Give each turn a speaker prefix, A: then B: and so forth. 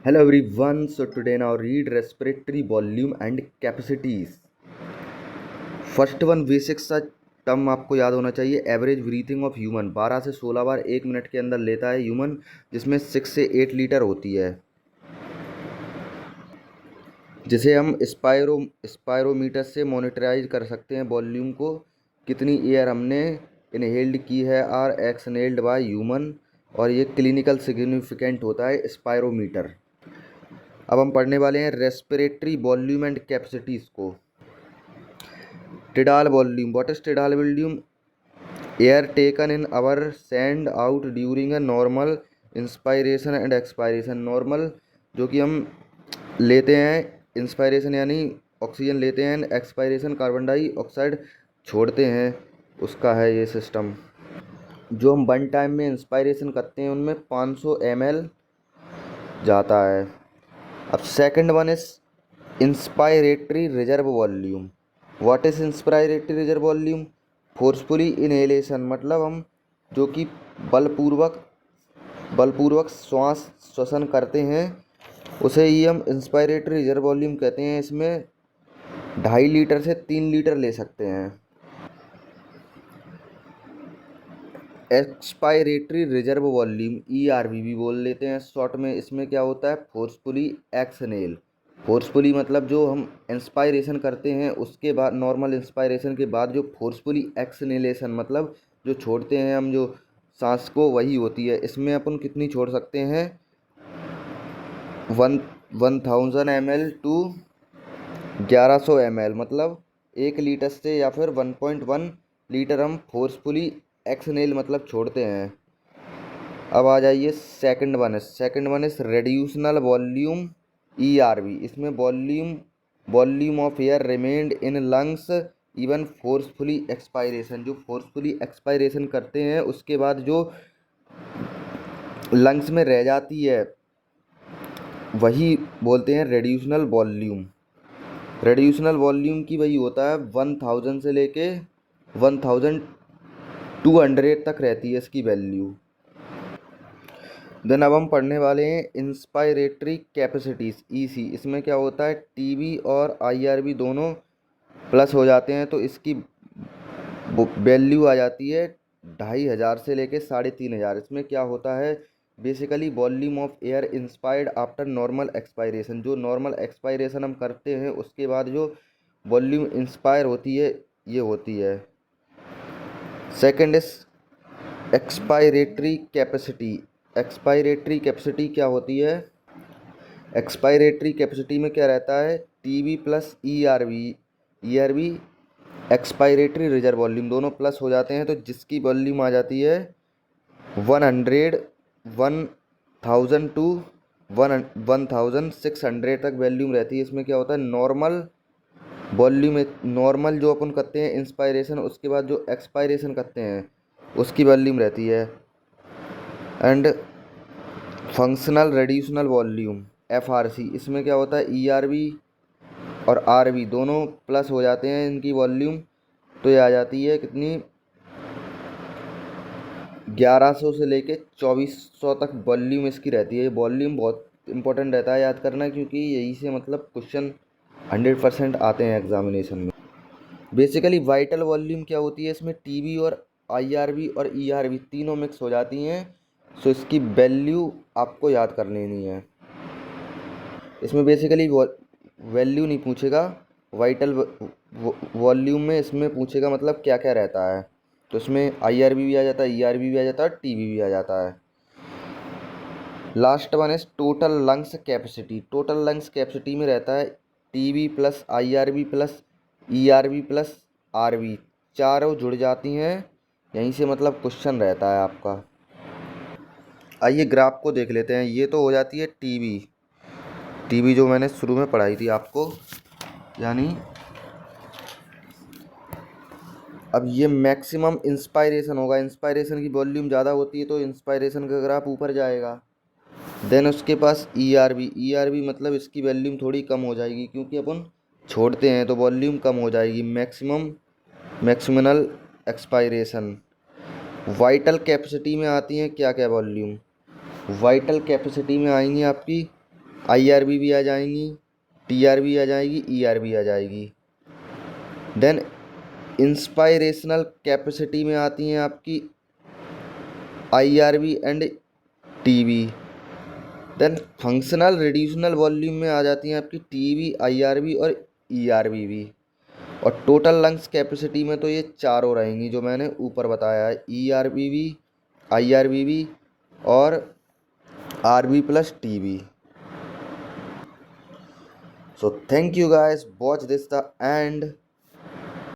A: Hello everyone, so today now read respiratory volume and capacities. First one basic सा term आपको याद होना चाहिए, एवरेज ब्रीथिंग ऑफ ह्यूमन 12 से 16 बार 1 मिनट के अंदर लेता है ह्यूमन, जिसमें 6 से 8 लीटर होती है, जिसे हम स्पायरोमीटर से मॉनिटराइज कर सकते हैं वॉल्यूम को, कितनी एयर हमने इनहेल्ड की है आर एक्सहेल्ड बाय ह्यूमन, और ये क्लिनिकल सिग्निफिकेंट होता है स्पायरोमीटर। अब हम पढ़ने वाले हैं रेस्पिरेटरी वॉल्यूम एंड कैपेसिटीज़ को। tidal volume, what is tidal volume? Air taken in our send out during a normal inspiration and expiration. Normal जो कि हम लेते हैं, इंस्पायरेशन यानी ऑक्सीजन लेते हैं, एक्सपायरेशन कार्बन डाइऑक्साइड छोड़ते हैं, उसका है ये सिस्टम। जो हम वन टाइम में इंस्पायरेशन करते हैं उनमें 500 ml जाता है। अब second one is inspiratory reserve volume. What is inspiratory reserve volume? Forcefully inhalation, मतलब हम जो कि बलपूर्वक श्वास श्वसन करते हैं उसे ही हम इंस्पायरेटरी रिजर्व वॉल्यूम कहते हैं। इसमें 2.5 लीटर से 3 लीटर ले सकते हैं। एक्सपायरेटरी रिजर्व वॉल्यूम ERV भी बोल लेते हैं शॉर्ट में। इसमें क्या होता है? Forcefully exhale. फोर्सफुली मतलब जो हम इंस्पायरेशन करते हैं उसके बाद, नॉर्मल इंस्पायरेशन के बाद जो फोर्सफुली एक्सहेलेशन मतलब जो छोड़ते हैं हम जो सांस को, वही होती है। इसमें अपन कितनी छोड़ सकते हैं? 1000 ml टू 1100 ml, मतलब 1 लीटर से या फिर 1.1 लीटर हम फोर्सफुली एक्सहेल मतलब छोड़ते हैं। अब आ जाइए second one is residual volume ERV। इसमें volume of air remained in lungs even forcefully expiration. जो फोर्सफुली एक्सपायरेशन करते हैं उसके बाद जो लंग्स में रह जाती है वही बोलते हैं रेड्यूशनल वॉल्यूम। रेड्यूशनल वॉल्यूम की वही होता है 1000 से लेके 1200 तक रहती है इसकी वैल्यू। देन अब हम पढ़ने वाले हैं इंस्पायरेटरी कैपेसिटीज़ EC। इसमें क्या होता है? TB और IRB दोनों प्लस हो जाते हैं तो इसकी वैल्यू आ जाती है 2500 से लेके 3500। इसमें क्या होता है? Basically volume of air inspired after normal expiration. जो नॉर्मल एक्सपायरेशन हम करते हैं उसके बाद जो वॉल्यूम इंस्पायर होती है ये होती है। Second is expiratory capacity. Expiratory capacity क्या होती है? एक्सपायरेटरी कैपेसिटी में क्या रहता है? TB plus ERV expiratory reserve volume दोनों प्लस हो जाते हैं तो जिसकी वॉल्यूम आ जाती है 1000 टू 1600 तक वॉल्यूम रहती है। इसमें क्या होता है? नॉर्मल वॉल्यूम, नॉर्मल जो अपन करते हैं इंस्पायरेशन उसके बाद जो एक्सपायरेशन करते हैं उसकी वॉल्यूम रहती है। And functional residual volume FRC। इसमें क्या होता है? ERV और RV दोनों प्लस हो जाते हैं इनकी वॉल्यूम, तो ये आ जाती है कितनी? 1100 से लेके 2400 तक वॉल्यूम इसकी रहती है। ये वॉल्यूम बहुत इंपॉर्टेंट रहता है याद करना, क्योंकि यही से मतलब क्वेश्चन 100% आते हैं एग्जामिनेशन में। बेसिकली वाइटल वॉल्यूम क्या होती है? इसमें TB और IRV और ERV तीनों मिक्स हो जाती हैं, सो इसकी वैल्यू आपको याद कर लेनी है। इसमें बेसिकली वैल्यू नहीं पूछेगा, वाइटल वॉल्यूम में इसमें पूछेगा मतलब क्या क्या रहता है। तो इसमें IRV भी आ जाता है, ERV भी आ जाता है, TB भी आ जाता है। Last one is total lungs capacity. Total lungs capacity में रहता है TB plus IRV plus ERV plus RV, चारों जुड़ जाती हैं, यहीं से मतलब क्वेश्चन रहता है आपका। आइए ग्राफ को देख लेते हैं। ये तो हो जाती है TB जो मैंने शुरू में पढ़ाई थी आपको, यानी अब ये मैक्सिमम इंस्पायरेशन होगा। इंस्पायरेशन की वॉल्यूम ज़्यादा होती है तो इंस्पायरेशन का ग्राफ ऊपर जाएगा। देन उसके पास ERV मतलब इसकी वॉल्यूम थोड़ी कम हो जाएगी, क्योंकि अपन छोड़ते हैं तो वॉल्यूम कम हो जाएगी। Maximal expiration. वाइटल कैपेसिटी में आती हैं क्या क्या वॉल्यूम? वाइटल कैपेसिटी में आएंगी आपकी IRB भी आ जाएंगी, TRB आ जाएगी, ERB आ जाएगी। देन इंस्पायरेशनल कैपेसिटी में आती हैं आपकी IRB and TB। Then functional residual volume में आ जाती हैं आपकी TB, IRB और ERB भी। और टोटल लंग्स कैपेसिटी में तो ये चारों रहेंगी जो मैंने ऊपर बताया है, ERB भी, IRB भी और RB plus TB। So thank you guys, watch this the end.